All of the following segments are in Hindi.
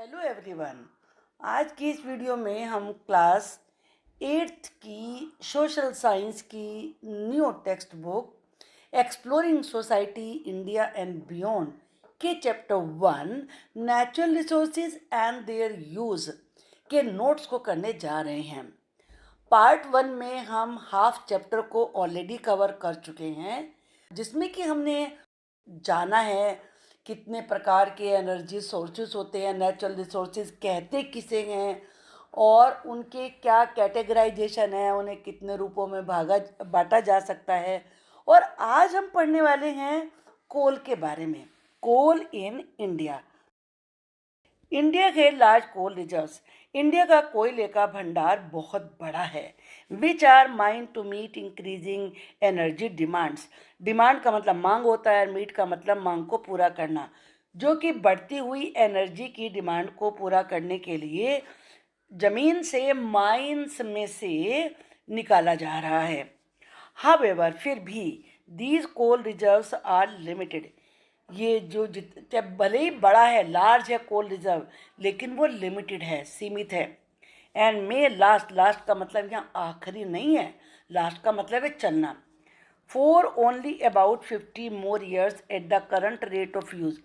Hello everyone. आज की इस वीडियो में हम क्लास 8th की सोशल साइंस की new text book exploring society India and beyond के chapter 1 natural resources and their use के नोट्स को करने जा रहे हैं। पार्ट 1 में हम हाफ चैप्टर को ऑलरेडी कवर कर चुके हैं, जिसमें कि हमने जाना है कितने प्रकार के एनर्जी सोर्सेस होते हैं, नेचुरल रिसोर्सेज कहते किसे हैं और उनके क्या कैटेगराइजेशन है, उन्हें कितने रूपों में भागा बांटा जा सकता है। और आज हम पढ़ने वाले हैं कोल के बारे में। Coal in India. इंडिया के लार्ज कोल रिजर्व्स। इंडिया का कोयले का भंडार बहुत बड़ा है, which are mined to meet increasing energy demands. Demand का मतलब मांग होता है, मीट का मतलब मांग को पूरा करना, जो कि बढ़ती हुई एनर्जी की डिमांड को पूरा करने के लिए जमीन से, माइंस में से निकाला जा रहा है। हावेवर, फिर भी these coal reserves are limited. ये जो भले ही बड़ा है, लार्ज है कोल रिजर्व, लेकिन वो लिमिटेड है, सीमित है। एंड मे लास्ट, लास्ट का मतलब यहाँ आखिरी नहीं है, लास्ट का मतलब है चलना। For only about 50 more years at the current rate of use.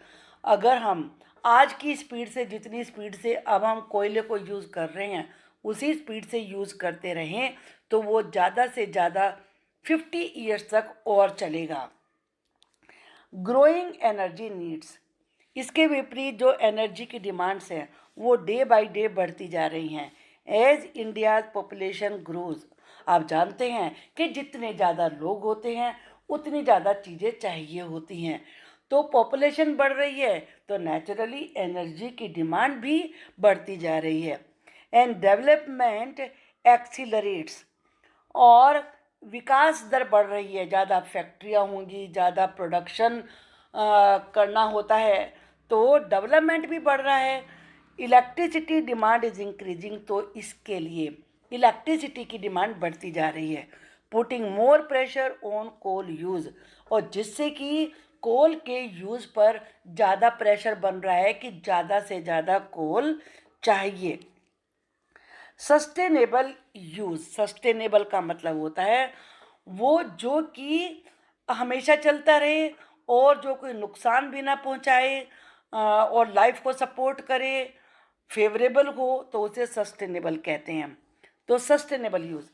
अगर हम आज की स्पीड से, जितनी स्पीड से अब हम कोयले को यूज़ कर रहे हैं, उसी स्पीड से यूज़ करते रहें तो वो ज़्यादा से ज़्यादा 50 ईयर्स तक और चलेगा। Growing energy needs. इसके विपरीत जो एनर्जी की डिमांड्स हैं वो डे बाय डे बढ़ती जा रही हैं। As India's population grows. आप जानते हैं कि जितने ज़्यादा लोग होते हैं उतनी ज़्यादा चीज़ें चाहिए होती हैं, तो पॉपुलेशन बढ़ रही है तो नेचुरली एनर्जी की डिमांड भी बढ़ती जा रही है। And development accelerates. और विकास दर बढ़ रही है, ज़्यादा फैक्ट्रियाँ होंगी, ज़्यादा प्रोडक्शन करना होता है तो डेवलपमेंट भी बढ़ रहा है। इलेक्ट्रिसिटी डिमांड इज़ इंक्रीजिंग, तो इसके लिए इलेक्ट्रिसिटी की डिमांड बढ़ती जा रही है। Putting more pressure on coal use, और जिससे कि कोल के यूज़ पर ज़्यादा प्रेशर बन रहा है कि ज़्यादा से ज़्यादा कोल चाहिए। Sustainable use. सस्टेनेबल का मतलब होता है वो जो कि हमेशा चलता रहे और जो कोई नुकसान भी ना पहुंचाए और लाइफ को सपोर्ट करे, फेवरेबल हो, तो उसे सस्टेनेबल कहते हैं। तो sustainable use.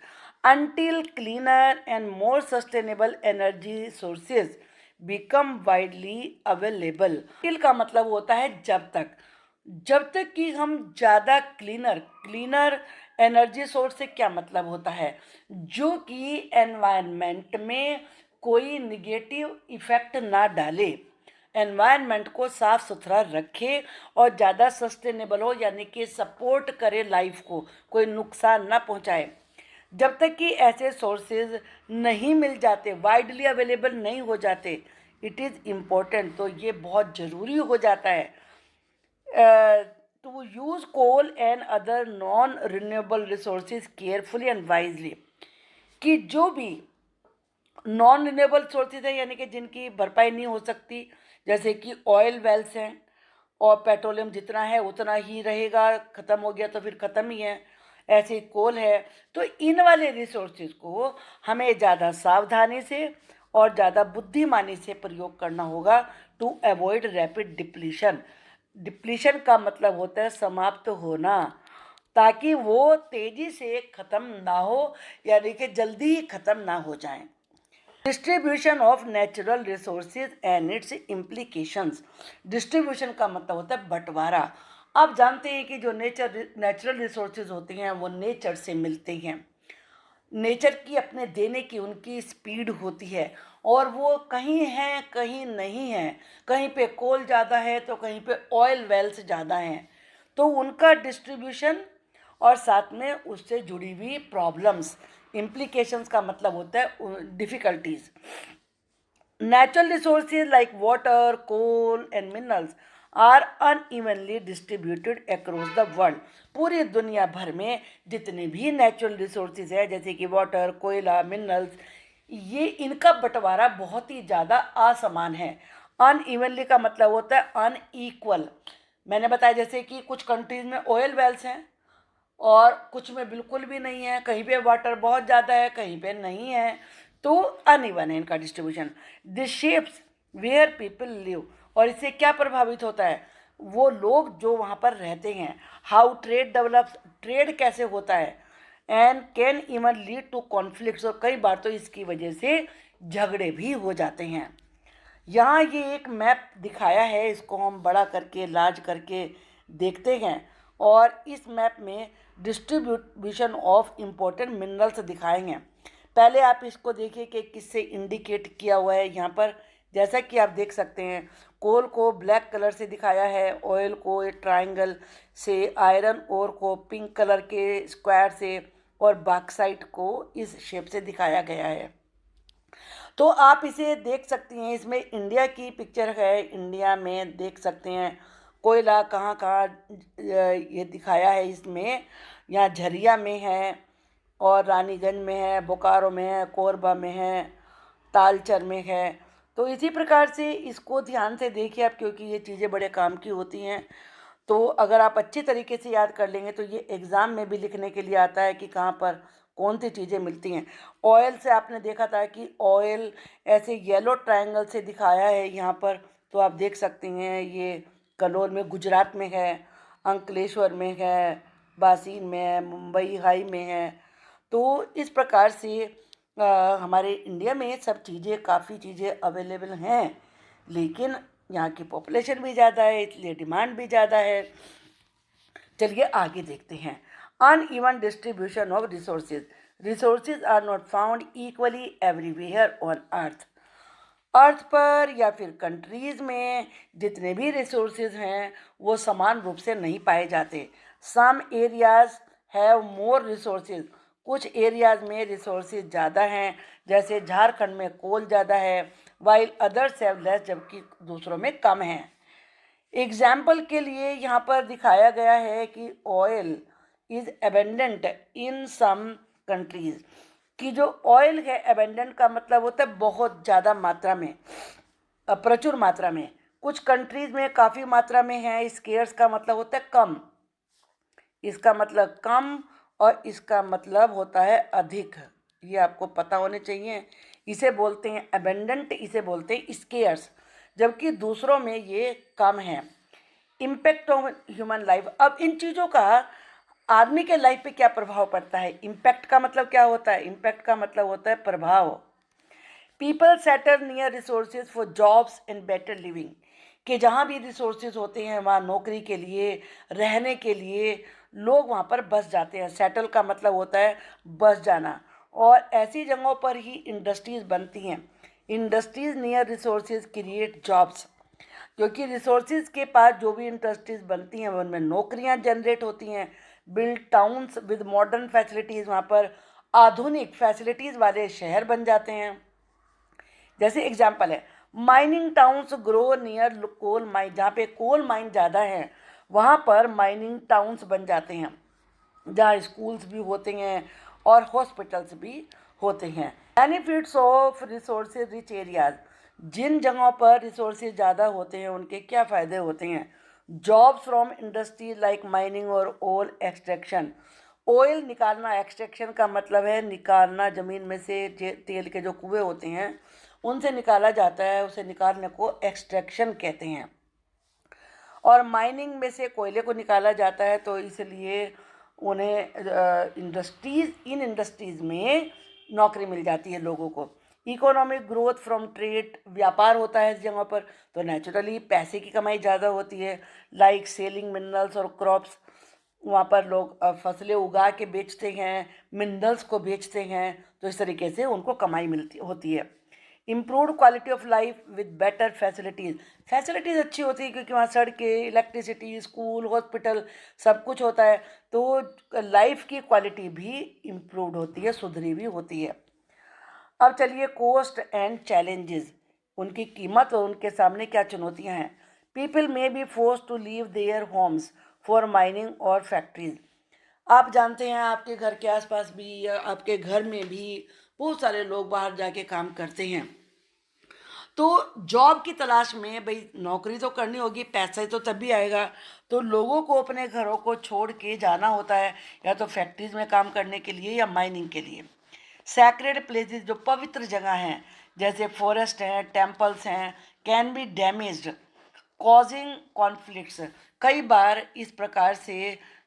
Until cleaner and more sustainable energy sources become widely available. Till का मतलब होता है जब तक कि हम ज़्यादा क्लीनर एनर्जी सोर्स से क्या मतलब होता है, जो कि एनवायरनमेंट में कोई निगेटिव इफ़ेक्ट ना डाले, एनवायरनमेंट को साफ़ सुथरा रखे और ज़्यादा सस्टेनेबल हो, यानी कि सपोर्ट करे लाइफ को, कोई नुकसान ना पहुंचाए। जब तक कि ऐसे सोर्सेज नहीं मिल जाते, वाइडली अवेलेबल नहीं हो जाते, इट इज़ इम्पोर्टेंट, तो ये बहुत ज़रूरी हो जाता है to use coal and other non renewable resources carefully and wisely. कि जो भी नॉन रिन्यूएबल सोर्सेज हैं, यानी कि जिनकी भरपाई नहीं हो सकती, जैसे कि ऑयल वेल्स हैं और पेट्रोलियम जितना है उतना ही रहेगा, ख़त्म हो गया तो फिर ख़त्म ही है, ऐसे कोल है। तो इन वाले रिसोर्सेज को हमें ज़्यादा सावधानी से और ज़्यादा बुद्धिमानी से प्रयोग करना होगा to avoid rapid depletion. Depletion का मतलब होता है समाप्त होना, ताकि वो तेज़ी से ख़त्म ना हो, यानी कि जल्दी ही ख़त्म ना हो जाएं। Distribution of natural resources and it's implications. Distribution का मतलब होता है बंटवारा। आप जानते हैं कि जो नेचुरल रिसोर्सेज होती हैं वो नेचर से मिलते हैं, नेचर की अपने देने की उनकी स्पीड होती है, और वो कहीं हैं कहीं नहीं हैं, कहीं पे कोल ज़्यादा है तो कहीं पे ऑयल वेल्स ज़्यादा हैं, तो उनका डिस्ट्रीब्यूशन और साथ में उससे जुड़ी हुई प्रॉब्लम्स, इम्प्लीकेशंस का मतलब होता है difficulties. Natural resources like water, coal and minerals are unevenly distributed across the world. पूरी दुनिया भर में जितने भी नेचुरल रिसोर्सेज हैं, जैसे कि वाटर, कोयला, मिनरल्स, ये इनका बंटवारा बहुत ही ज़्यादा असमान है। अनइवनली का मतलब होता है अनईक्वल, मैंने बताया जैसे कि कुछ कंट्रीज़ में ऑयल वेल्स हैं और कुछ में बिल्कुल भी नहीं है, कहीं पे वाटर बहुत ज़्यादा है, कहीं पे नहीं है, तो अनइवन है इनका distribution. This shapes where people live, और इससे क्या प्रभावित होता है, वो लोग जो वहाँ पर रहते हैं। हाउ ट्रेड डेवलप्स, ट्रेड कैसे होता है, and can even lead to conflicts, और कई बार तो इसकी वजह से झगड़े भी हो जाते हैं। यहाँ ये एक मैप दिखाया है, इसको हम बड़ा करके लार्ज करके देखते हैं, और इस मैप में डिस्ट्रीब्यूशन ऑफ इम्पोर्टेंट मिनरल्स दिखाएंगे। पहले आप इसको देखिए कि किससे इंडिकेट किया हुआ है। यहाँ पर जैसा कि आप देख सकते हैं, कोल को ब्लैक कलर से दिखाया है, ऑयल को एक ट्रायंगल से, आयरन ओर को पिंक कलर के स्क्वायर से, और बॉक्साइट को इस शेप से दिखाया गया है। तो आप इसे देख सकती हैं, इसमें इंडिया की पिक्चर है, इंडिया में देख सकते हैं कोयला कहाँ कहाँ ये दिखाया है इसमें। यहाँ झरिया में है, और रानीगंज में है, बोकारो में है, कोरबा में है, तालचर में है। तो इसी प्रकार से इसको ध्यान से देखिए आप, क्योंकि ये चीज़ें बड़े काम की होती हैं। तो अगर आप अच्छी तरीके से याद कर लेंगे तो ये एग्ज़ाम में भी लिखने के लिए आता है कि कहाँ पर कौन सी चीज़ें मिलती हैं। ऑयल से आपने देखा था कि ऑयल ऐसे येलो ट्रायंगल से दिखाया है यहाँ पर, तो आप देख सकते हैं ये कलोल में, गुजरात में है, अंकलेश्वर में है, बासीन में है, मुंबई हाई में है। तो इस प्रकार से हमारे इंडिया में सब चीज़ें, काफ़ी चीज़ें अवेलेबल हैं, लेकिन यहाँ की पॉपुलेशन भी ज़्यादा है, इसलिए डिमांड भी ज़्यादा है। चलिए आगे देखते हैं। Uneven distribution of resources, resources are not found equally everywhere on earth. Earth पर या फिर कंट्रीज़ में जितने भी रिसोर्सेज हैं वो समान रूप से नहीं पाए जाते। Some areas have more resources, कुछ एरियाज में रिसोर्सेज ज़्यादा हैं, जैसे झारखंड में कोल ज़्यादा है, वाइल अदर्स हैव लेस, जबकि दूसरों में कम है। एग्जाम्पल के लिए यहाँ पर दिखाया गया है कि oil is abundant in some countries, कि जो ऑयल है, एबेंडेंट का मतलब होता है बहुत ज़्यादा मात्रा में, प्रचुर मात्रा में। कुछ कंट्रीज़ में काफ़ी मात्रा में है, स्केर्स का मतलब होता है कम, इसका मतलब कम, और इसका मतलब होता है अधिक। ये आपको पता होने चाहिए। इसे बोलते हैं एबेंडेंट, इसे बोलते हैं स्केर्स, जबकि दूसरों में ये कम है। इम्पैक्ट ऑन ह्यूमन लाइफ, अब इन चीज़ों का आदमी के लाइफ पे क्या प्रभाव पड़ता है। इम्पैक्ट का मतलब क्या होता है, इम्पैक्ट का मतलब होता है प्रभाव। People settle near resources for jobs and better living, कि जहाँ भी रिसोर्सेज होते हैं वहाँ नौकरी के लिए, रहने के लिए लोग वहाँ पर बस जाते हैं। सेटल का मतलब होता है बस जाना, और ऐसी जगहों पर ही इंडस्ट्रीज़ बनती हैं। Industries near resources create jobs, क्योंकि रिसोर्सेज के पास जो भी इंडस्ट्रीज बनती हैं उनमें नौकरियां जनरेट होती हैं। Build towns with modern facilities, वहाँ पर आधुनिक फैसिलिटीज़ वाले शहर बन जाते हैं। जैसे एग्जांपल है, mining towns grow near coal mine, जहाँ पे कोल माइन ज़्यादा है वहाँ पर माइनिंग टाउन्स बन जाते हैं, जहाँ स्कूल्स भी होते हैं और हॉस्पिटल्स भी होते हैं। Benefits of resources rich areas, जिन जगहों पर रिसोर्सेज ज़्यादा होते हैं उनके क्या फ़ायदे होते हैं। Jobs from industries like mining और ऑयल एक्सट्रैक्शन, ऑयल निकालना, एक्सट्रैक्शन का मतलब है निकालना, ज़मीन में से तेल के जो कुएँ होते हैं उनसे निकाला जाता है, उसे निकालने को एक्सट्रैक्शन कहते हैं। और माइनिंग में से कोयले को निकाला जाता है, तो इसलिए उन्हें इन इंडस्ट्रीज़ में नौकरी मिल जाती है लोगों को। इकोनॉमिक ग्रोथ फ्रॉम ट्रेड, व्यापार होता है इस जगह पर, तो नेचुरली पैसे की कमाई ज़्यादा होती है। लाइक सेलिंग मिनरल्स और क्रॉप्स, वहाँ पर लोग फसलें उगा के बेचते हैं, मिनरल्स को बेचते हैं, तो इस तरीके से उनको कमाई मिलती होती है। Improved quality of life with better facilities, facilities अच्छी होती है क्योंकि वहाँ सड़कें, इलेक्ट्रिसिटी, स्कूल, हॉस्पिटल सब कुछ होता है, तो लाइफ की क्वालिटी भी इम्प्रूव्ड होती है, सुधरी भी होती है। अब चलिए कॉस्ट एंड चैलेंजेस, उनकी कीमत और उनके सामने क्या चुनौतियाँ हैं। People may be force to leave their homes for mining और फैक्ट्रीज, आप जानते हैं आपके घर के आसपास भी या आपके घर में भी बहुत सारे लोग बाहर जाके काम करते हैं, तो जॉब की तलाश में भाई नौकरी तो करनी होगी, पैसा तो तभी आएगा, तो लोगों को अपने घरों को छोड़ के जाना होता है, या तो फैक्ट्रीज में काम करने के लिए या माइनिंग के लिए। सैक्रेड प्लेसेस, जो पवित्र जगह हैं, जैसे फॉरेस्ट हैं, टेम्पल्स हैं, can be damaged causing conflicts. कई बार इस प्रकार से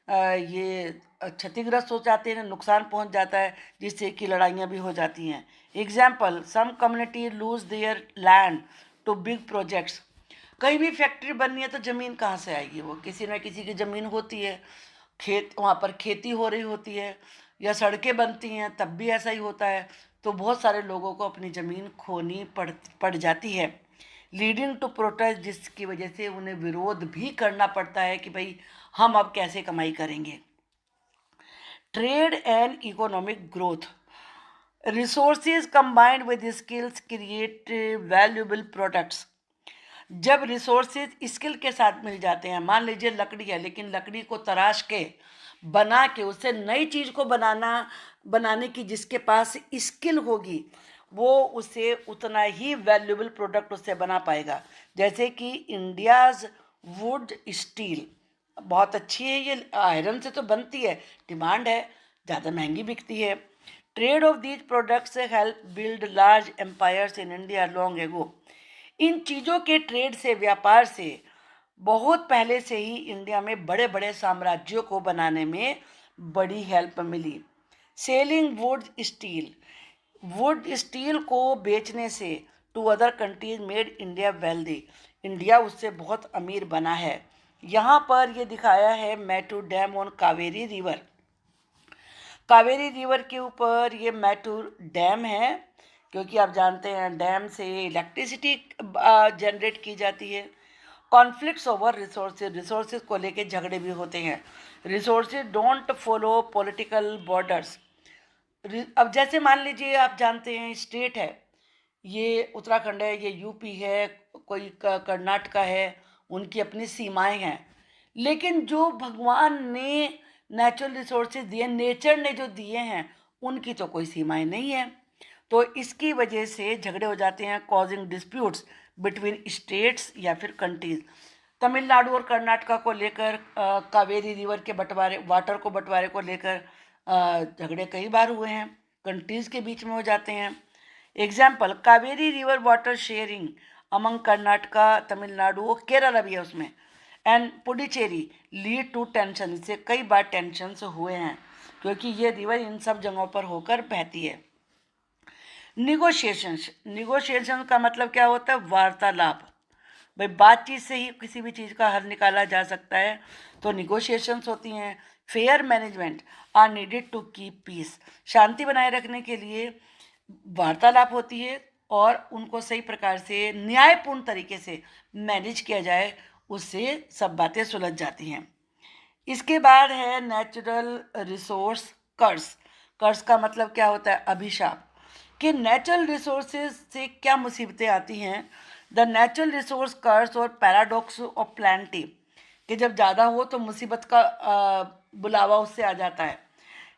ये क्षतिग्रस्त हो जाते हैं, नुकसान पहुंच जाता है, जिससे कि लड़ाइयाँ भी हो जाती हैं। Example, some community lose their land to big projects. कहीं भी फैक्ट्री बननी है तो ज़मीन कहाँ से आएगी? वो किसी न किसी की ज़मीन होती है, खेत, वहाँ पर खेती हो रही होती है, या सड़कें बनती हैं तब भी ऐसा ही होता है। तो बहुत सारे लोगों को अपनी ज़मीन खोनी पड़ जाती है, लीडिंग टू प्रोटेस्ट, जिसकी वजह से उन्हें विरोध भी करना पड़ता है कि भाई हम अब कैसे कमाई करेंगे। Trade and economic growth, resources combined with skills create valuable products. जब रिसोर्सेज स्किल के साथ मिल जाते हैं, मान लीजिए लकड़ी है, लेकिन लकड़ी को तराश के बना के उससे नई चीज़ को बनाने की जिसके पास स्किल होगी, वो उसे उतना ही वैल्यूएबल प्रोडक्ट उससे बना पाएगा। जैसे कि इंडियाज़ वुड स्टील बहुत अच्छी है, ये आयरन से तो बनती है, डिमांड है, ज़्यादा महंगी बिकती है। Trade of these products help build large empires in India long ago. इन चीज़ों के ट्रेड से, व्यापार से बहुत पहले से ही इंडिया में बड़े बड़े साम्राज्यों को बनाने में बड़ी हेल्प मिली। सेलिंग वुड स्टील को बेचने से to other countries made India wealthy. India उससे बहुत अमीर बना है। यहाँ पर ये दिखाया है Mettur dam on Kaveri river. Kaveri river के ऊपर ये मैटूर डैम है, क्योंकि आप जानते हैं डैम से इलेक्ट्रिसिटी जनरेट की जाती है। कॉन्फ्लिक्ट्स ओवर रिसोर्सेज को लेके झगड़े भी होते हैं। Resources don't follow political borders. अब जैसे मान लीजिए, आप जानते हैं स्टेट है, ये उत्तराखंड है, ये यूपी है, कोई कर्नाटका है, उनकी अपनी सीमाएं हैं। लेकिन जो भगवान ने नेचुरल रिसोर्सेज दिए, नेचर ने जो दिए हैं, उनकी तो कोई सीमाएं नहीं है। तो इसकी वजह से झगड़े हो जाते हैं, कॉजिंग डिस्प्यूट्स बिटवीन स्टेट्स या फिर कंट्रीज। तमिलनाडु और कर्नाटका को लेकर कावेरी रिवर के बंटवारे को लेकर झगड़े कई बार हुए हैं, कंट्रीज़ के बीच में हो जाते हैं। Example, Kaveri river water sharing among Karnataka, Tamil Nadu और केरला भी है उसमें, and Puducherry lead to tension. इससे कई बार टेंशन्स हुए हैं, क्योंकि ये रिवर इन सब जगहों पर होकर बहती है। निगोशिएशंस का मतलब क्या होता है? वार्तालाप। भाई बातचीत से ही किसी भी चीज़ का हल निकाला जा सकता है, तो निगोशिएशंस होती हैं। Fair management are needed to keep peace. शांति बनाए रखने के लिए वार्तालाप होती है, और उनको सही प्रकार से न्यायपूर्ण तरीके से मैनेज किया जाए, उससे सब बातें सुलझ जाती हैं। इसके बाद है नेचुरल रिसोर्स कर्स। कर्स का मतलब क्या होता है? अभिशाप। कि नेचुरल रिसोर्सेज से क्या मुसीबतें आती हैं। द नेचुरल रिसोर्स कर्स और पैराडॉक्स ऑफ प्लानिटी, कि जब ज़्यादा हो तो मुसीबत का बुलावा उससे आ जाता है।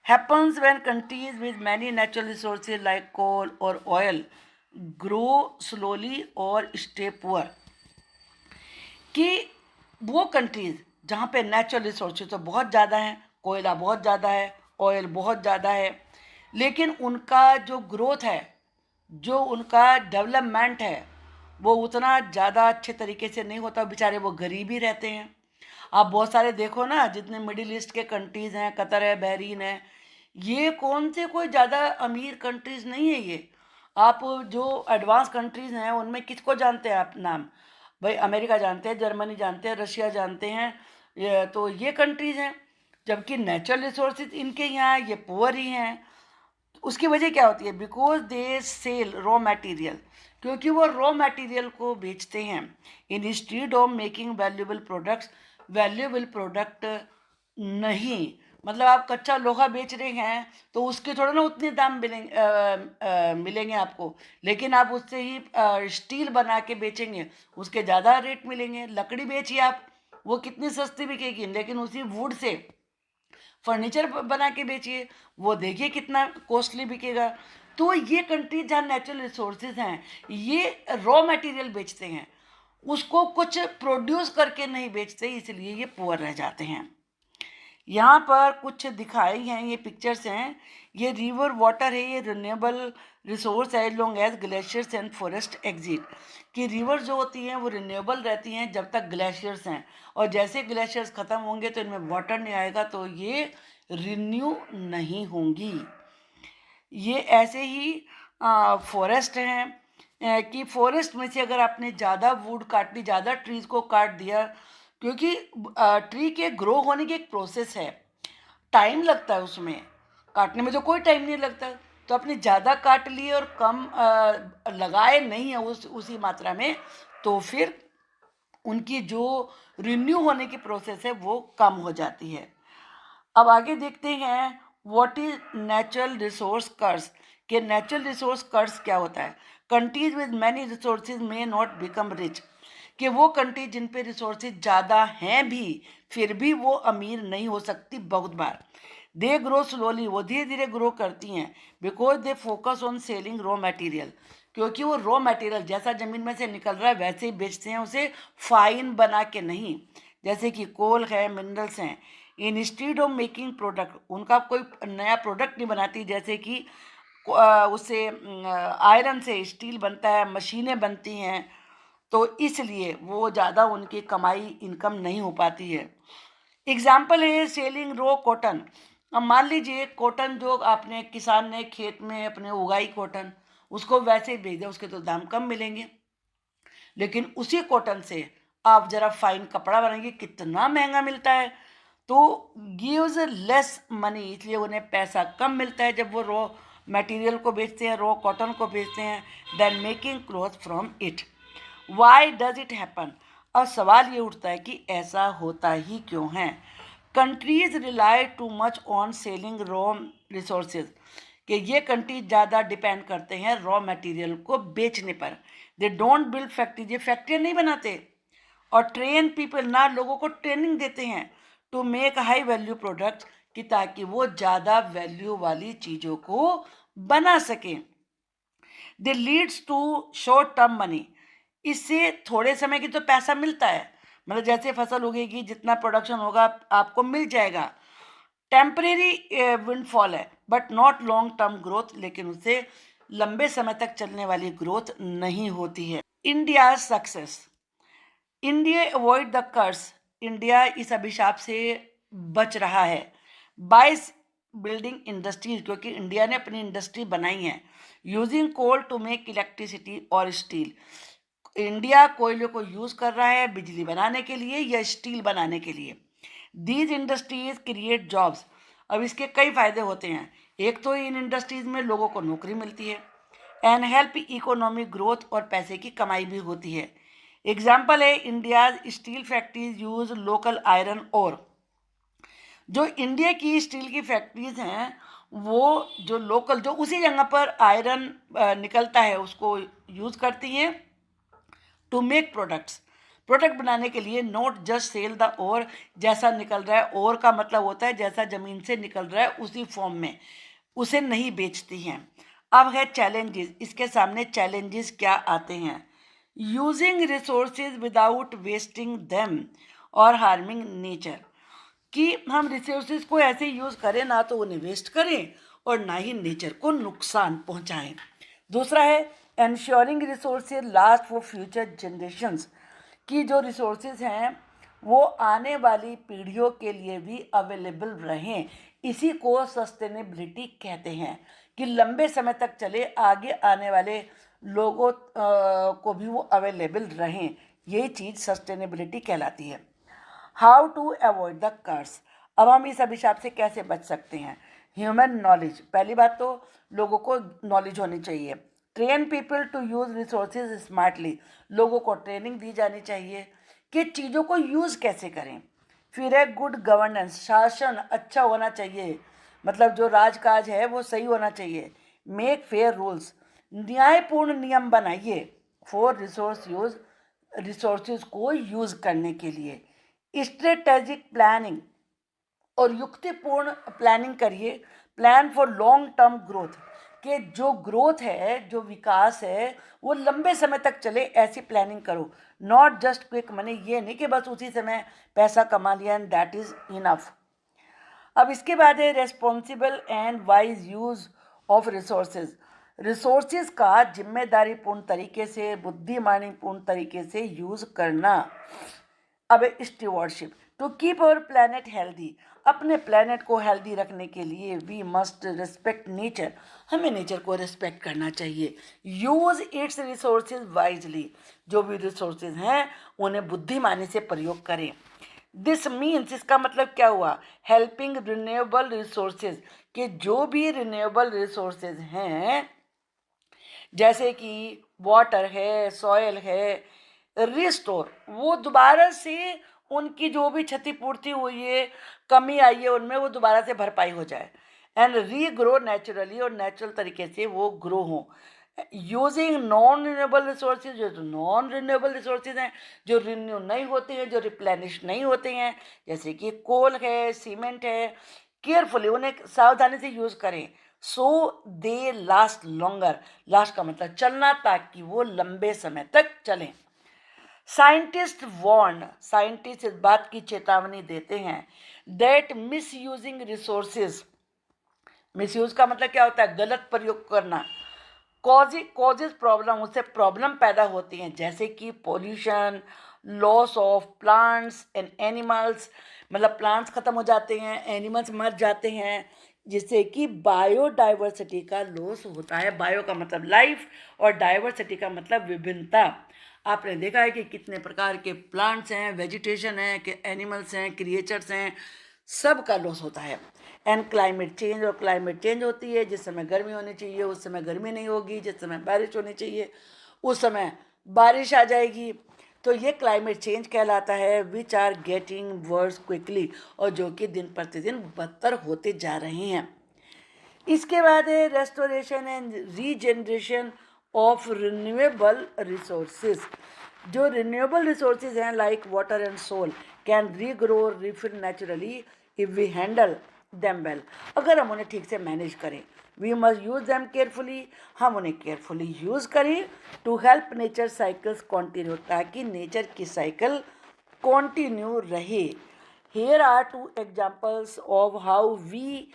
Happens when countries with many natural resources like coal और ऑयल ग्रो स्लोली और स्टे पुअर। कि वो कंट्रीज़ जहाँ पे नेचुरल रिसोर्सेज तो बहुत ज़्यादा हैं, कोयला बहुत ज़्यादा है, ऑयल बहुत ज़्यादा है, लेकिन उनका जो ग्रोथ है, जो उनका डेवलपमेंट है, वो उतना ज़्यादा अच्छे तरीके से नहीं होता, बेचारे वो गरीब ही रहते हैं। आप बहुत सारे देखो ना, जितने मिडिल ईस्ट के कंट्रीज़ हैं, कतर है, बहरीन है, ये कौन से कोई ज़्यादा अमीर कंट्रीज़ नहीं है ये। आप जो एडवांस कंट्रीज़ हैं उनमें किसको जानते हैं आप नाम? भाई अमेरिका जानते हैं, जर्मनी जानते हैं, रशिया जानते हैं, तो ये कंट्रीज़ हैं। जबकि नेचुरल रिसोर्सेज इनके यहाँ ये पुअर ही हैं। उसकी वजह क्या होती है? Because they sell raw material, क्योंकि वो रॉ मटेरियल को बेचते हैं। Instead of making valuable products, valuable product नहीं, मतलब आप कच्चा लोहा बेच रहे हैं तो उसके थोड़ा ना उतने दाम मिलेंगे आपको, लेकिन आप उससे ही स्टील बना के बेचेंगे, उसके ज़्यादा रेट मिलेंगे। लकड़ी बेचिए आप, वो कितनी सस्ती बिकेगी, लेकिन उसी वुड से फर्नीचर बना के बेचिए, वो देखिए कितना कॉस्टली बिकेगा। तो ये कंट्रीज जहाँ नेचुरल रिसोर्सेज हैं, ये रॉ मटेरियल बेचते हैं, उसको कुछ प्रोड्यूस करके नहीं बेचते, इसलिए ये पुअर रह जाते हैं। यहाँ पर कुछ दिखाई हैं, ये पिक्चर्स हैं, ये रिवर वाटर है, ये रिन्यूएबल रिसोर्स है long as glaciers and forest exit, कि रिवर जो होती हैं वो रिन्यूएबल रहती हैं जब तक ग्लेशियर्स हैं, और जैसे ग्लेशियर्स ख़त्म होंगे तो इनमें वाटर नहीं आएगा, तो ये रिन्यू नहीं होंगी। ये ऐसे ही फॉरेस्ट हैं, कि फॉरेस्ट में से अगर आपने ज़्यादा वुड काट ली, ज़्यादा ट्रीज़ को काट दिया, क्योंकि ट्री के ग्रो होने की एक प्रोसेस है, टाइम लगता है उसमें, काटने में तो कोई टाइम नहीं लगता, तो आपने ज़्यादा काट लिए और कम लगाए नहीं है उसी मात्रा में, तो फिर उनकी जो रिन्यू होने की प्रोसेस है वो कम हो जाती है। अब आगे देखते हैं व्हाट इज नेचुरल रिसोर्स कर्स, कि नेचुरल रिसोर्स कर्स क्या होता है। Countries with many resources may not become rich, कि वो कंट्री जिन पे रिसोर्सेज ज़्यादा हैं भी फिर भी वो अमीर नहीं हो सकती बहुत बार। दे ग्रो स्लोली, वो धीरे धीरे ग्रो करती हैं, because they focus on selling raw material, क्योंकि वो रॉ मटेरियल जैसा ज़मीन में से निकल रहा है वैसे ही बेचते हैं, उसे फाइन बना के नहीं, जैसे कि कोल है, मिनरल्स हैं। इंस्टीड ऑफ मेकिंग प्रोडक्ट, उनका कोई नया प्रोडक्ट नहीं बनाती, जैसे कि उससे आयरन से स्टील बनता है, मशीनें बनती हैं, तो इसलिए वो ज़्यादा उनकी कमाई इनकम नहीं हो पाती है। एग्जाम्पल है सेलिंग रो कॉटन। अब मान लीजिए कॉटन जो आपने किसान ने खेत में अपने उगाई कॉटन, उसको वैसे ही बेच दिया, उसके तो दाम कम मिलेंगे, लेकिन उसी कॉटन से आप ज़रा फाइन कपड़ा बनाएंगे, कितना महंगा मिलता है, तो गिव्स लेस मनी, इसलिए उन्हें पैसा कम मिलता है जब वो रॉ मटेरियल को बेचते हैं, रॉ कॉटन को बेचते हैं, then making cloth from it. Why does it happen, अब सवाल ये उठता है कि ऐसा होता ही क्यों है। Countries rely too much on selling raw resources, कि ये कंट्रीज ज़्यादा डिपेंड करते हैं रॉ मटेरियल को बेचने पर। दे डोंट बिल्ड फैक्ट्री, ये फैक्ट्रियाँ नहीं बनाते, और ट्रेन पीपल, ना लोगों को ट्रेनिंग देते हैं to make high value products, कि ताकि वो ज़्यादा वैल्यू वाली चीज़ों को बना सकें। They leads to short term money, इससे थोड़े समय की तो पैसा मिलता है, मतलब जैसे फसल उगेगी जितना प्रोडक्शन होगा आपको मिल जाएगा, टेम्परेरी विंडफॉल है, but not long term growth, लेकिन उससे लंबे समय तक चलने वाली ग्रोथ नहीं होती है। India success, India avoid the curse, India इस अभिशाप से बच रहा है। बाय बिल्डिंग इंडस्ट्रीज, क्योंकि इंडिया ने अपनी इंडस्ट्री बनाई है। Using coal to make electricity और स्टील, इंडिया कोयले को यूज़ कर रहा है बिजली बनाने के लिए या स्टील बनाने के लिए। दीज इंडस्ट्रीज क्रिएट जॉब्स, अब इसके कई फ़ायदे होते हैं। एक तो इन इंडस्ट्रीज़ में लोगों को नौकरी मिलती है, एंड हेल्प इकोनॉमिक ग्रोथ, और पैसे की कमाई भी होती है। एग्जाम्पल है India's steel factories use local iron ore, जो इंडिया की स्टील की फैक्ट्रीज हैं वो जो लोकल, जो उसी जगह पर आयरन निकलता है उसको यूज़ करती हैं टू मेक प्रोडक्ट्स, प्रोडक्ट बनाने के लिए। Not just sell the ore, जैसा निकल रहा है, ओर का मतलब होता है जैसा ज़मीन से निकल रहा है उसी फॉर्म में, उसे नहीं बेचती हैं। अब है चैलेंजेस, इसके सामने चैलेंजेस क्या आते हैं। Using resources without wasting them और हार्मिंग नेचर, कि हम रिसोर्सेज को ऐसे यूज़ करें, ना तो उन्हें वेस्ट करें और ना ही नेचर को नुकसान पहुंचाएं। दूसरा है ensuring resources last for future generations, की जो रिसोर्सेज हैं वो आने वाली पीढ़ियों के लिए भी अवेलेबल रहें, इसी को सस्टेनेबिलिटी कहते हैं, कि लंबे समय तक चले, आगे आने वाले लोगों को भी वो अवेलेबल रहें, ये चीज़ सस्टेनेबिलिटी कहलाती है। How to avoid the curse, अब हम इस अभिशाप से कैसे बच सकते हैं। ह्यूमन नॉलेज, पहली बात तो लोगों को नॉलेज होनी चाहिए। Train people to use resources smartly, लोगों को ट्रेनिंग दी जानी चाहिए कि चीज़ों को यूज़ कैसे करें। फिर है गुड गवर्नेंस, शासन अच्छा होना चाहिए, मतलब जो राजकाज है वो सही होना चाहिए। मेक फेयर रूल्स, न्यायपूर्ण नियम बनाइए फॉर रिसोर्सेज को यूज़ करने के लिए। स्ट्रेटेजिक प्लानिंग, और युक्तिपूर्ण प्लानिंग करिए, plan for long term growth, कि जो ग्रोथ है, जो विकास है, वो लंबे समय तक चले, ऐसी प्लानिंग करो। नॉट जस्ट क्विक मनी, ये नहीं कि बस उसी समय पैसा कमा लिया एंड दैट इज इनफ। अब इसके बाद है responsible and wise use of resources. Resources का जिम्मेदारी पूर्ण तरीके से, बुद्धिमानी पूर्ण तरीके से यूज करना। अब stewardship, to keep our planet healthy, अपने प्लैनेट को हेल्दी रखने के लिए वी मस्ट रिस्पेक्ट नेचर, हमें नेचर को रिस्पेक्ट करना चाहिए। यूज इट्स रिसोर्सेज वाइजली, जो भी रिसोर्सेज हैं उन्हें बुद्धिमानी से प्रयोग करें। दिस मीन्स, इसका मतलब क्या हुआ, हेल्पिंग रिन्यूएबल रिसोर्सेज, कि जो भी रिन्यूएबल रिसोर्सेज हैं जैसे कि वाटर है, सॉयल है, रिस्टोर, वो दोबारा से उनकी जो भी क्षतिपूर्ति हुई है, कमी आई है उनमें, वो दोबारा से भरपाई हो जाए। एंड रीग्रो नेचुरली, और नेचुरल तरीके से वो ग्रो हो। यूजिंग नॉन रिन्यूएबल रिसोर्सेज, जो नॉन रिन्यूएबल रिसोर्सेज हैं, जो रिन्यू नहीं होते हैं, जो रिप्लेनिश नहीं होते हैं, जैसे कि कोल है, सीमेंट है, केयरफुली उन्हें सावधानी से यूज करें। सो दे लास्ट लॉन्गर, लास्ट का मतलब चलना, ताकि वो लंबे समय तक चलें। साइंटिस्ट वार्न, साइंटिस्ट इस बात की चेतावनी देते हैं that miss using resources, miss use का मतलब क्या होता है, गलत प्रयोग करना, कॉजेज प्रॉब्लम, उससे प्रॉब्लम पैदा होती हैं, जैसे कि pollution, loss of plants and animals, मतलब प्लांट्स खत्म हो जाते हैं, एनिमल्स मर जाते हैं, जिससे कि बायोडाइवर्सिटी का लॉस होता है। बायो का मतलब लाइफ और डाइवर्सिटी का मतलब विभिन्नता। आपने देखा है कि कितने प्रकार के प्लांट्स हैं, वेजिटेशन है, कि एनिमल्स हैं, क्रिएचर्स हैं, सब का लॉस होता है। एंड क्लाइमेट चेंज, और क्लाइमेट चेंज होती है, जिस समय गर्मी होनी चाहिए उस समय गर्मी नहीं होगी, जिस समय बारिश होनी चाहिए उस समय बारिश आ जाएगी। तो ये क्लाइमेट चेंज कहलाता है, which are getting worse quickly, और जो कि दिन प्रतिदिन बदतर होते जा रहे हैं। इसके बाद है restoration and regeneration of renewable resources. जो रिन्यूएबल रिसोर्सेज हैं like water and soil can regrow refill naturally if we handle them well, अगर हम उन्हें ठीक से मैनेज करें। We must use them carefully, हम उन्हें केयरफुली यूज करें to help nature cycles continue, ताकि नेचर की साइकिल कॉन्टिन्यू रहे। Here are two examples of how we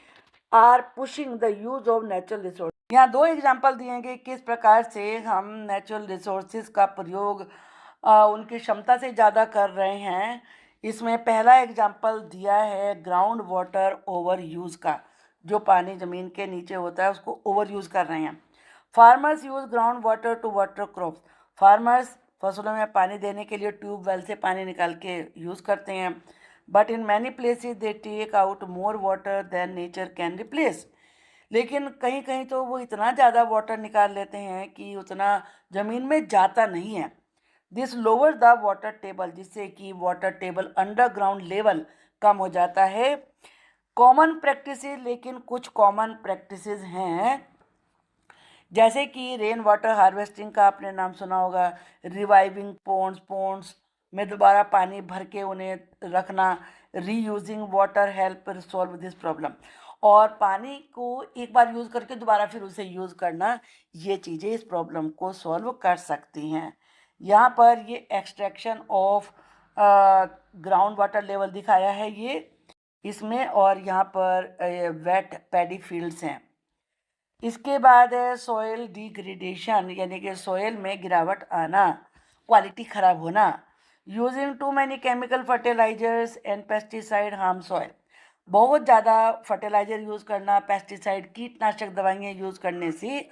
are pushing the use of natural resources. यहाँ दो एग्जाम्पल दिए गए किस प्रकार से हम नेचुरल रिसोर्सेज का प्रयोग उनकी क्षमता से ज़्यादा कर रहे हैं। इसमें पहला एग्जाम्पल दिया है ग्राउंड वाटर ओवर यूज़ का, जो पानी ज़मीन के नीचे होता है उसको ओवर यूज़ कर रहे हैं। Farmers use ground water to water crops, farmers फसलों में पानी देने के लिए ट्यूबवेल से पानी निकाल के यूज़ करते हैं। But in many places they take out more water than nature can replace, लेकिन कहीं कहीं तो वो इतना ज़्यादा वाटर निकाल लेते हैं कि उतना ज़मीन में जाता नहीं है। This lower the water table, जिससे कि वाटर टेबल अंडरग्राउंड लेवल कम हो जाता है। कॉमन प्रैक्टिसेस, लेकिन कुछ कॉमन प्रैक्टिसेस हैं, जैसे कि रेन वाटर हार्वेस्टिंग का आपने नाम सुना होगा, रिवाइविंग पोन्ड्स में दोबारा पानी भर के उन्हें रखना, reusing water help solve this problem, और पानी को एक बार यूज़ करके दोबारा फिर उसे यूज़ करना, ये चीज़ें इस प्रॉब्लम को सॉल्व कर सकती हैं। यहाँ पर ये extraction of ground water level दिखाया है ये इसमें, और यहाँ पर वेट पैडी फील्ड्स हैं। इसके बाद है सॉयल डिग्रेडेशन, यानी कि सॉयल में गिरावट आना, क्वालिटी खराब होना। Using too many chemical fertilizers and pesticide harm soil, बहुत ज़्यादा फर्टिलाइजर यूज़ करना, पेस्टिसाइड कीटनाशक दवाइयाँ यूज़ करने से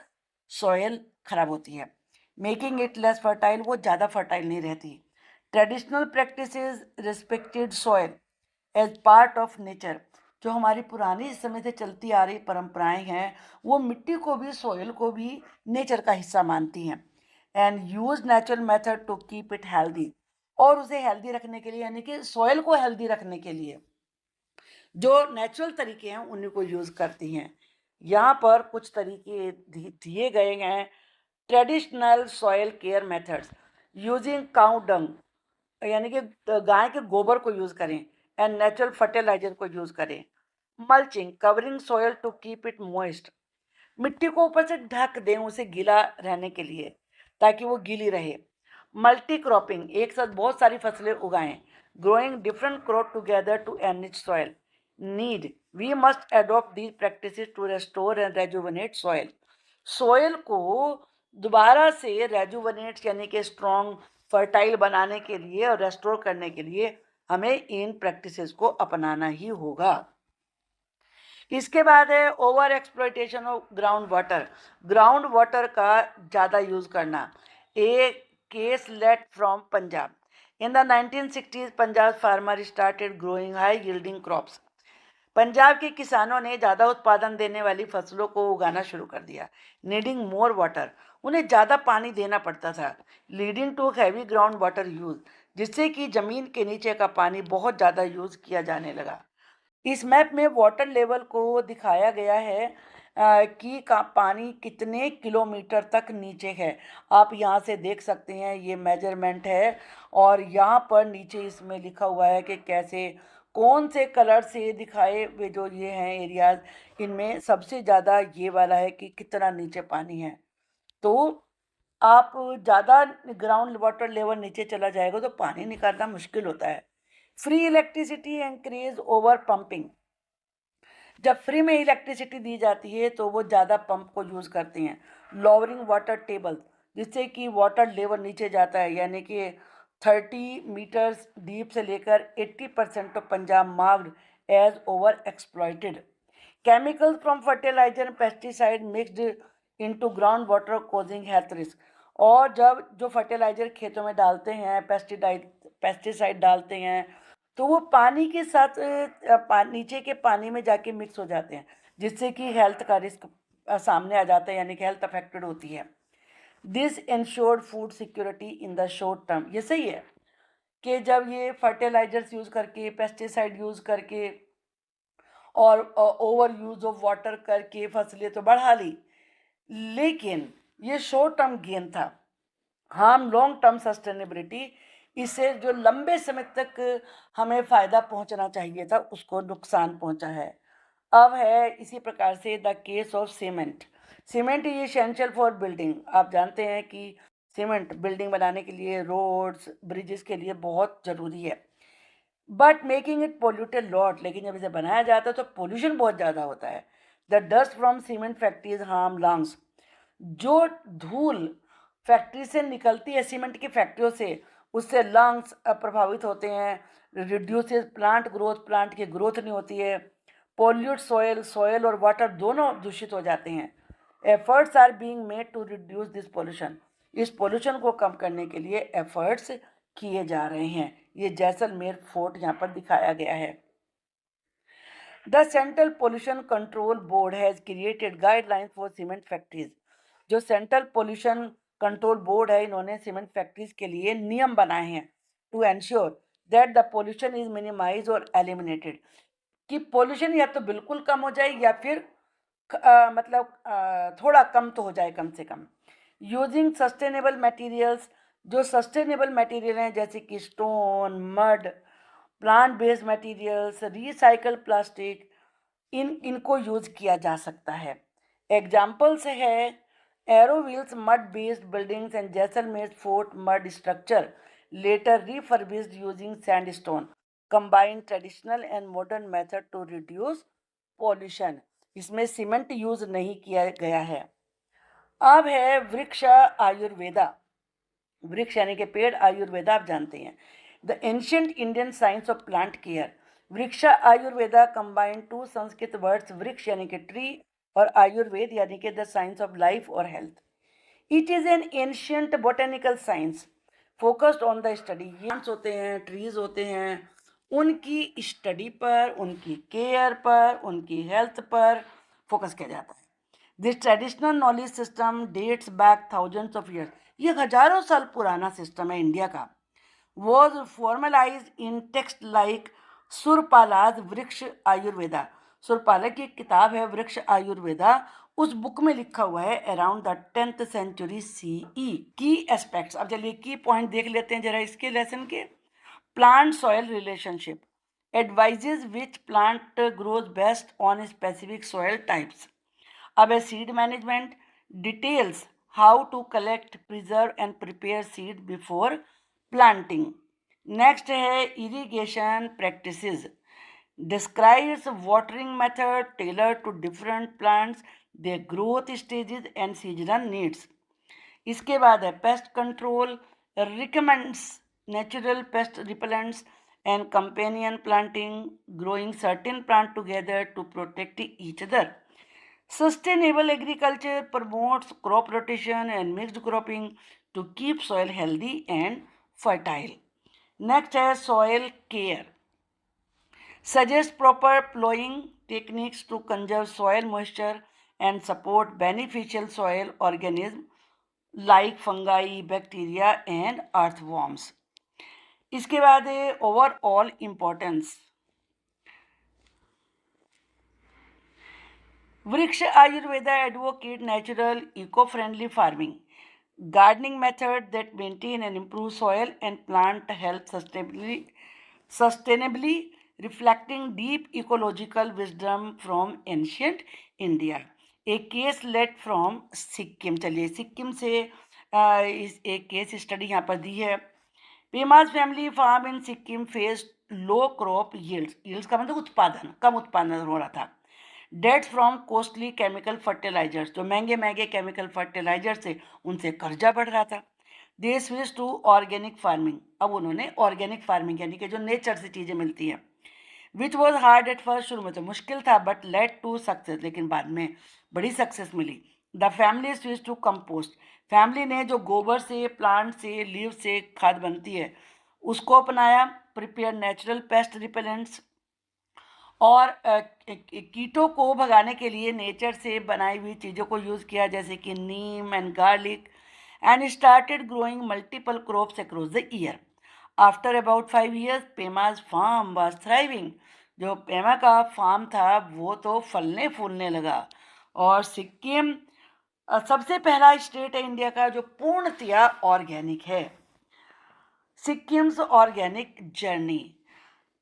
सॉयल खराब होती है। मेकिंग इट लेस फर्टाइल, वो ज़्यादा फर्टाइल नहीं रहती। Traditional practices respected soil as part of nature, जो हमारी पुरानी समय से चलती आ रही परंपराएं हैं वो मिट्टी को भी, सॉइल को भी नेचर का हिस्सा मानती हैं। And use natural method to keep it healthy, और उसे हेल्दी रखने के लिए, यानी कि सॉइल को हेल्दी रखने के लिए जो नेचुरल तरीके हैं उन्हीं को यूज़ करती हैं। यहाँ पर कुछ तरीके दिए गए हैं। Traditional soil care methods, using cow dung, यानी कि गाय के गोबर को यूज़ करें, एंड नेचुरल फर्टिलाइजर को यूज़ करें। Mulching, covering soil to keep it moist, मिट्टी को ऊपर से ढक दें उसे गीला रहने के लिए, ताकि वो गीली रहे। मल्टी क्रॉपिंग, एक साथ बहुत सारी फसलें उगाएं। Growing different crop together to enrich soil. Need, we must adopt these practices to restore and rejuvenate soil. Soil को दोबारा से रेजुवनेट यानी कि स्ट्रॉन्ग फर्टाइल बनाने के लिए और रेस्टोर करने के लिए हमें इन प्रैक्टिसेस को अपनाना ही होगा। इसके बाद है over exploitation of ground water. Ground water का ज़्यादा यूज़ करना। A caselet from Punjab. In the 1960s Punjab farmer started growing high yielding crops. Punjab के किसानों ने ज़्यादा उत्पादन देने वाली फसलों को उगाना शुरू कर दिया। नीडिंग मोर वाटर, उन्हें ज़्यादा पानी देना पड़ता था। Leading to heavy ground water use, जिससे कि ज़मीन के नीचे का पानी बहुत ज़्यादा यूज़ किया जाने लगा। इस मैप में वाटर लेवल को दिखाया गया है कि पानी कितने किलोमीटर तक नीचे है। आप यहाँ से देख सकते हैं, ये मेजरमेंट है और यहाँ पर नीचे इसमें लिखा हुआ है कि कैसे कौन से कलर से दिखाए हुए जो ये हैं एरियाज, इनमें सबसे ज़्यादा ये वाला है कि कितना नीचे पानी है। तो आप ज़्यादा ग्राउंड वाटर लेवल नीचे चला जाएगा तो पानी निकालना मुश्किल होता है। Free electricity increase over pumping. जब फ्री में इलेक्ट्रिसिटी दी जाती है तो वो ज़्यादा पंप को यूज़ करते हैं। लोअरिंग वाटर टेबल, जिससे कि वाटर लेवल नीचे जाता है, यानी कि 30 मीटर्स डीप से लेकर 80% of Punjab marked as over exploited. Chemicals from fertilizer and pesticide mixed into ground water causing health risk. और जब जो फर्टिलाइजर खेतों में डालते हैं, पेस्टिसाइड डालते हैं, तो वो पानी के साथ नीचे के पानी में जाके मिक्स हो जाते हैं, जिससे कि हेल्थ का रिस्क सामने आ जाता है, यानी कि हेल्थ अफेक्टेड होती है। This insured food security in the short term. ये सही है कि जब ये फर्टिलाइजर्स यूज़ करके, पेस्टिसाइड यूज़ करके और ओवर यूज ऑफ वाटर करके फसलें तो बढ़ा ली, लेकिन ये शॉर्ट टर्म गेन था। हम लॉन्ग टर्म सस्टेनेबिलिटी, इससे जो लंबे समय तक हमें फ़ायदा पहुंचना चाहिए था उसको नुकसान पहुंचा है। अब है इसी प्रकार से the case of cement. Cement is essential for building. आप जानते हैं कि सीमेंट बिल्डिंग बनाने के लिए, रोड्स ब्रिजेस के लिए बहुत ज़रूरी है। But making it polluted lot, लेकिन जब इसे बनाया जाता है तो पोल्यूशन बहुत ज़्यादा होता है। The dust from cement factories harm lungs. जो धूल फैक्ट्री से निकलती है, सीमेंट की फैक्ट्रियों से, उससे लंग्स प्रभावित होते हैं। रिड्यूसेस प्लांट ग्रोथ, प्लांट की ग्रोथ नहीं होती है। पोल्यूट सॉयल, सॉयल और वाटर दोनों दूषित हो जाते हैं। Efforts are being made to reduce this pollution. इस पोल्यूशन को कम करने के लिए एफर्ट्स किए जा रहे हैं। ये जैसलमेर फोर्ट यहाँ पर दिखाया गया है। The central pollution control board has created guidelines for cement factories. जो सेंट्रल पोल्यूशन कंट्रोल बोर्ड है, इन्होंने सीमेंट फैक्ट्रीज के लिए नियम बनाए हैं to ensure that the pollution is minimize और एलिमिनेटेड। कि पोल्यूशन या तो बिल्कुल कम हो जाए या फिर थोड़ा कम तो हो जाए कम से कम। यूजिंग सस्टेनेबल मटेरियल्स, जो सस्टेनेबल मटेरियल हैं जैसे कि stone, mud, plant based materials, recycle plastic, इनको यूज किया जा सकता है। एग्जाम्पल्स है Auroville's mud based buildings and Jaisalmer fort mud structure later refurbished using sandstone, combine traditional and modern method to reduce pollution. इसमें सीमेंट यूज नहीं किया गया है। अब है वृक्ष आयुर्वेदा। वृक्ष यानी कि पेड़, आयुर्वेदा आप जानते हैं। The ancient Indian science of plant care. Vriksha Ayurveda combine two Sanskrit words, वृक्ष यानी कि ट्री और आयुर्वेद यानी कि द साइंस ऑफ लाइफ और health. It is an ancient botanical science focused on the study. Plants होते हैं, ट्रीज होते हैं, उनकी स्टडी पर, उनकी केयर पर, उनकी हेल्थ पर फोकस किया जाता है। This traditional knowledge system dates back thousands of years. ये हजारों साल पुराना सिस्टम है इंडिया का। Was formalize in text like Surapala's Vriksha Ayurveda. Surpala की एक किताब है वृक्ष आयुर्वेदा, उस बुक में लिखा हुआ है around the 10th century CE। Key aspects, अब चलिए की पॉइंट देख लेते हैं जरा इसके लेसन के। Plant soil relationship, advises which plant grows best on specific soil types. अब है seed management, details how to collect, preserve and prepare seed before planting. Next है irrigation practices, describes watering method tailored to different plants, their growth stages and seasonal needs. इसके बाद है pest control, recommends natural pest repellents and companion planting, growing certain plant together to protect each other. Sustainable agriculture promotes crop rotation and mixed cropping to keep soil healthy and fertile. Next है soil care. Suggest proper plowing techniques to conserve soil moisture and support beneficial soil organisms like fungi, bacteria and earthworms. इसके बाद है overall importance. Vriksha Ayurveda advocate natural eco friendly farming, gardening method that maintain and improve soil and plant health sustainably, reflecting deep ecological wisdom from ancient India. A case led from Sikkim. चलिए सिक्किम से इस एक केस स्टडी यहाँ पर दी है. Pema's family farm in Sikkim face low crop yields. Yields का मतलब उत्पादन, कम उत्पादन हो रहा था. Debts from costly chemical fertilisers, जो महंगे महंगे केमिकल फर्टिलाइजर से उनसे कर्जा बढ़ रहा था. They switch to organic farming. अब उन्होंने ऑर्गेनिक फार्मिंग यानी कि जो नेचर से चीज़ें मिलती हैं. Which was hard at first, शुरू में तो मुश्किल था बट लेड टू सक्सेस, लेकिन बाद में बड़ी सक्सेस मिली. The family switch to compost. Family ने जो गोबर से, प्लांट से, लीव से खाद बनती है उसको अपनाया. प्रिपेयर नेचुरल पेस्ट रिपेलेंट्स, और कीटों को भगाने के लिए नेचर से बनाई हुई चीज़ों को यूज़ किया जैसे कि neem and garlic, and started growing multiple crops across the year. After about 5 years Pema's farm was thriving. जो पेमा का फार्म था वो तो फलने फूलने लगा. और सिक्किम सबसे पहला स्टेट है इंडिया का जो पूर्णतया ऑर्गेनिक है. Sikkim's organic journey.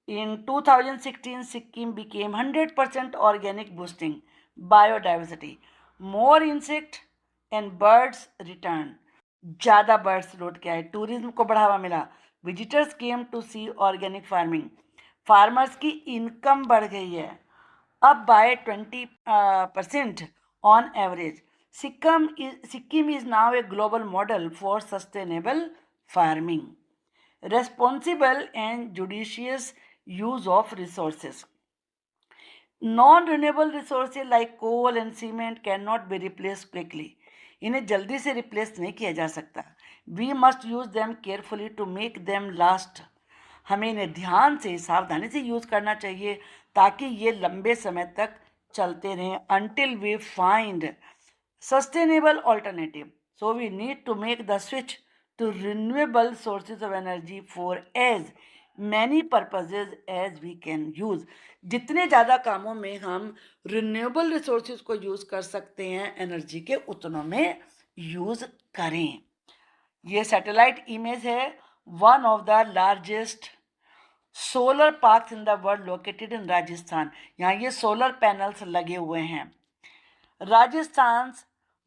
In 2016, Sikkim became 100% organic, boosting biodiversity. More insect and birds returned. ज़्यादा बर्ड्स लौट के आए. टूरिज्म को बढ़ावा मिला. Visitors came to see organic farming. Farmers की इनकम बढ़ गई है अब by 20% on average. Sikkim is now a global model for sustainable farming. Responsible and judicious use of resources. Non-renewable resources like coal and cement cannot be replaced quickly. इन्हें जल्दी से रिप्लेस नहीं किया जा सकता. We must use them carefully to make them last. हमें इन्हें ध्यान से, सावधानी से यूज़ करना चाहिए ताकि ये लंबे समय तक चलते रहें. Until we find sustainable alternative. So we need to make the switch to renewable sources of energy for as many purposes as we can use. जितने ज़्यादा कामों में हम रिन्यूएबल रिसोर्सेज को यूज़ कर सकते हैं एनर्जी के, उतनों में यूज़ करें. ये सैटेलाइट इमेज है one of the largest solar parks in the world located in Rajasthan. यहाँ ये सोलर पैनल्स लगे हुए हैं. Rajasthan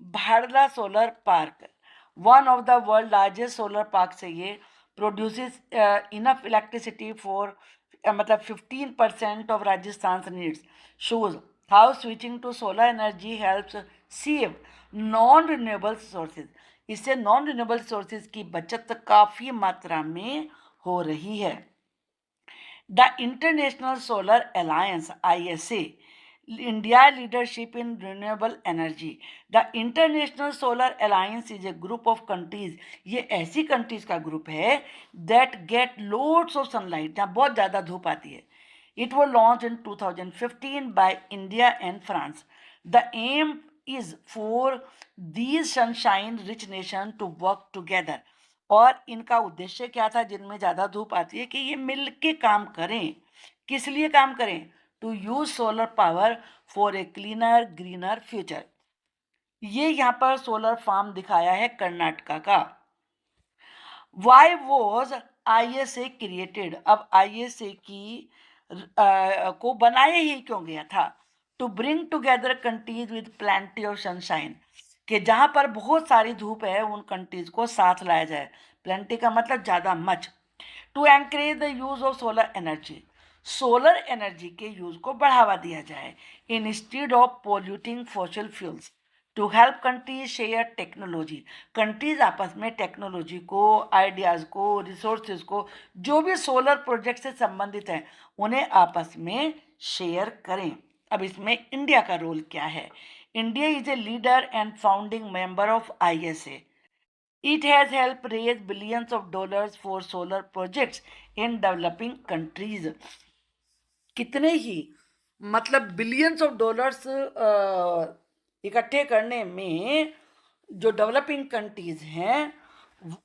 Bhadla solar park one of the world largest solar park से ये प्रोड्यूसेस इनफ इलेक्ट्रिसिटी फॉर मतलब 15% of Rajasthan needs. Shows how switching to solar energy helps save non renewable sources. इससे नॉन रिन्यूएबल सोर्सेज की बचत काफ़ी मात्रा में हो रही है. The international solar alliance ISA, India leadership in renewable energy. The International Solar Alliance is a group of countries. ये ऐसी कंट्रीज का ग्रुप है that get loads of sunlight, जहाँ बहुत ज़्यादा धूप आती है. It was launched in 2015 by India and France. The aim is for these sunshine rich nations to work together. और इनका उद्देश्य क्या था जिनमें ज़्यादा धूप आती है कि ये मिल के काम करें. किस लिए काम करें? To use solar power for a cleaner greener future. ये यहाँ पर सोलर फार्म दिखाया है कर्नाटका का. Why was ISA created. अब ISA की को बनाया ही क्यों गया था? To bring together countries with plenty of sunshine, कि जहाँ पर बहुत सारी धूप है उन कंट्रीज को साथ लाया जाए। प्लेंटी का मतलब ज़्यादा, much. To encourage the use of solar energy, solar energy के यूज को बढ़ावा दिया जाए instead of polluting fossil fuels. To help countries share technology, countries आपस में टेक्नोलॉजी को, आइडियाज़ को, रिसोर्सेज को, जो भी सोलर प्रोजेक्ट से संबंधित हैं उन्हें आपस में शेयर करें। अब इसमें इंडिया का रोल क्या है? India is a leader and founding member of ISA. It has helped raise billions of dollars for solar projects in developing countries. कितने ही मतलब बिलियंस ऑफ डॉलर्स इकट्ठे करने में जो डेवलपिंग कंट्रीज हैं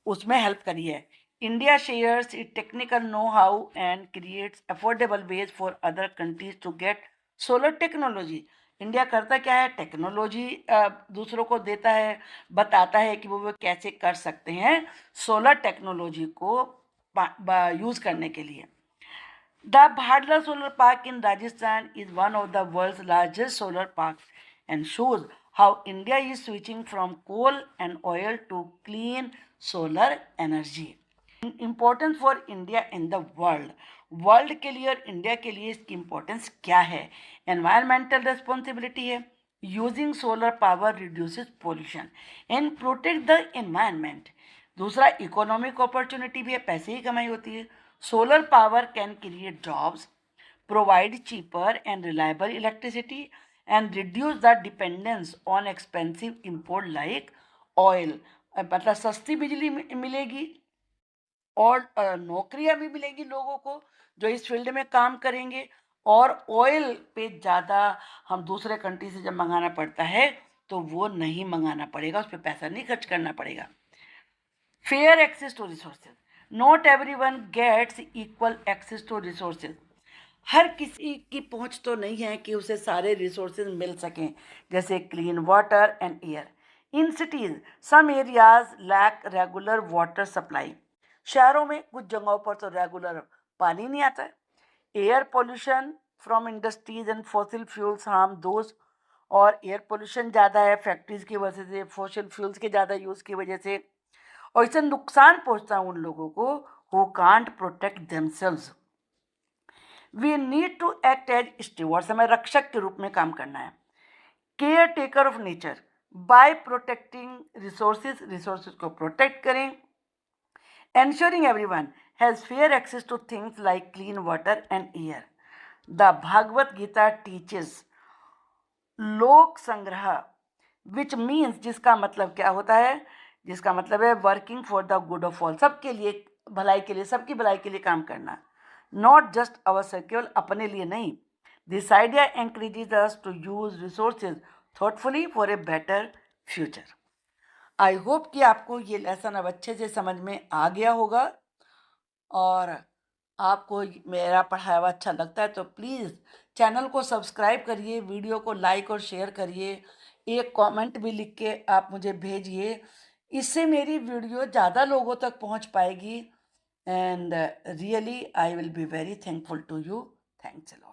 उसमें हेल्प करी है। India shares it technical know how and creates affordable ways for other countries to get solar technology. India करता क्या है? टेक्नोलॉजी दूसरों को देता है, बताता है कि वो कैसे कर सकते हैं सोलर टेक्नोलॉजी को यूज़ करने के लिए। The Bhadla Solar Park in Rajasthan is one of the world's largest solar parks and shows how India is switching from coal and oil to clean solar energy. Importance for India in the world. World के लिए और इंडिया के लिए इसकी इम्पोर्टेंस क्या है? एनवायरमेंटल रिस्पॉन्सिबिलिटी है, using solar power reduces pollution and protect the environment. दूसरा इकोनॉमिक अपॉर्चुनिटी भी है, पैसे ही कमाई होती है। Solar power can create jobs, provide cheaper and reliable electricity and reduce the dependence on expensive import like oil. मतलब सस्ती बिजली मिलेगी और नौकरियां भी मिलेंगी लोगों को जो इस फील्ड में काम करेंगे, और ऑयल पे ज़्यादा हम दूसरे कंट्री से जब मंगाना पड़ता है तो वो नहीं मंगाना पड़ेगा, उस पर पैसा नहीं खर्च करना पड़ेगा। Fair access to resources, not everyone gets equal access to resources. हर किसी की पहुंच तो नहीं है कि उसे सारे रिसोर्सेज मिल सकें, जैसे clean water and air. In cities some areas lack regular water supply, शहरों में कुछ जगहों पर तो रेगुलर पानी नहीं आता है। Air pollution from industries and fossil fuels harm those, और एयर पोल्यूशन ज़्यादा है फैक्ट्रीज की वजह से, फॉसिल फ्यूल्स के ज़्यादा यूज़ की वजह से, और इससे नुकसान पहुंचता है उन लोगों को who can't protect themselves. We need to act as stewards, हमें रक्षक के रूप में काम करना है। Care taker of nature, by protecting resources को प्रोटेक्ट करें। Ensuring everyone has fair access to things like clean water and air. The Bhagavad Gita teaches लोक संग्रह, which means जिसका मतलब क्या होता है? जिसका मतलब है working for the good of all, सबके लिए भलाई के लिए, सबकी भलाई के लिए काम करना, नॉट जस्ट अवर सेल्फ, केवल अपने लिए नहीं। This idea encourages us to use resources thoughtfully for a better future. I hope कि आपको ये लेसन अब अच्छे से समझ में आ गया होगा, और आपको मेरा पढ़ाया हुआ अच्छा लगता है तो प्लीज़ चैनल को सब्सक्राइब करिए, वीडियो को लाइक और शेयर करिए, एक कमेंट भी लिख के आप मुझे भेजिए। इससे मेरी वीडियो ज़्यादा लोगों तक पहुंच पाएगी, and really I will be very thankful to you. Thanks a lot.